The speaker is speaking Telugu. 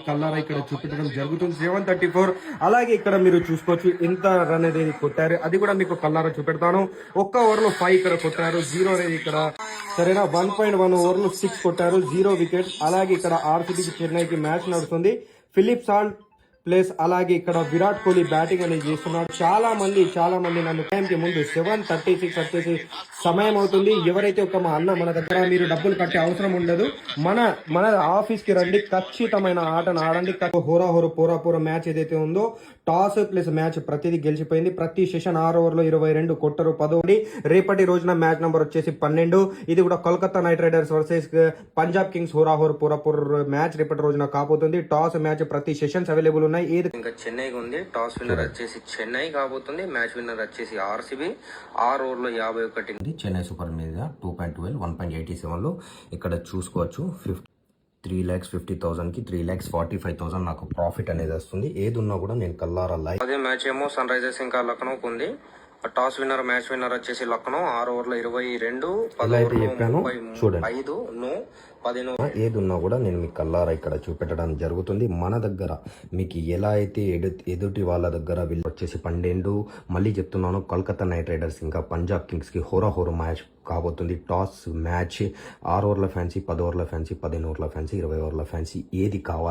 కల్లారా ఇక్కడ చూపించడం జరుగుతుంది 734. అలాగే ఇక్కడ మీరు చూసుకోవచ్చు ఎంత రన్ అనేది కొట్టారు, అది కూడా మీకు కల్లారా చూపెడతాను. ఒక్క ఓవర్ లో 5 ఇక్కడ కొట్టారు, 0 అనేది ఇక్కడ సరేనా. 1.1 ఓవర్ లో 6 కొట్టారు, 0 వికెట్. అలాగే ఇక్కడ ఆర్సీబీకి చెన్నైకి మ్యాచ్ నడుస్తుంది. ఫిలిప్ సాల్ట్ ప్లస్ అలాగే ఇక్కడ విరాట్ కోహ్లీ బ్యాటింగ్ అనేది చేస్తున్నాడు. చాలా మంది నన్ను టైంకి ముందు 7:36 వచ్చేసి సమయం అవుతుంది. ఎవరైతే ఒక మా అన్న మన దగ్గర మీరు డబ్బులు కట్టే అవసరం ఉండదు, మన ఆఫీస్ కి రండి, ఖచ్చితమైన ఆటను ఆడండి. పోరా మ్యాచ్ ఏదైతే ఉందో టాస్ ప్లస్ మ్యాచ్ ప్రతిదీ గెలిచిపోయింది. ప్రతి సెషన్ 6 ఓవర్లో 22 కొట్టరు 10. రేపటి రోజున మ్యాచ్ నంబర్ వచ్చేసి 12. ఇది కూడా Kolkata knight riders versus Punjab kings పోరాపూర్ మ్యాచ్ రేపటి రోజున కాబోతుంది. టాస్ మ్యాచ్ ప్రతి సెషన్స్ అవైలబుల్ ఉన్నాయి. ఇంకా చెన్నైకి ఉంది. టాస్ విన్నర్ వచ్చేసి చెన్నై కాబోతుంది. మ్యాచ్ విన్నర్ వచ్చేసి ఆర్సీబీ. 6 ఓవర్లో 51. చెన్నై సూపర్ మీద 2.12 1.87 లో ఇక్కడ చూసుకోవచ్చు. 3,50,000 కి 3,45,000 నాకు ప్రాఫిట్ అనేది వస్తుంది. ఏది ఉన్నా కూడా నేను కల్లారా లైవ్. అదే మ్యాచ్ ఏమో సన్ రైజర్స్ ఇంకా లక్నోకి ఉంది. టాస్ విన్నర్ మ్యాచ్ విన్నర్ వచ్చేసి లక్నో. 6 ఓవర్లో 22 5 ఏది ఉన్నా కూడా నేను మీకు కల్లారా ఇక్కడ చూపెట్టడం జరుగుతుంది. మన దగ్గర మీకు ఎలా అయితే ఎదుటి వాళ్ళ దగ్గర వీళ్ళు వచ్చేసి 12. మళ్ళీ చెప్తున్నాను, కోల్కతా నైట్ రైడర్స్ ఇంకా పంజాబ్ కింగ్స్ కి హోరా మ్యాచ్ కాబోతుంది. టాస్ మ్యాచ్ 6 ఓవర్ల ఫ్యాన్సీ, 10 ఓవర్ల ఫ్యాన్సీ, 15 ఓవర్ల ఫ్యాన్సీ, 20 ఓవర్ల ఫ్యాన్సీ ఏది కావాలి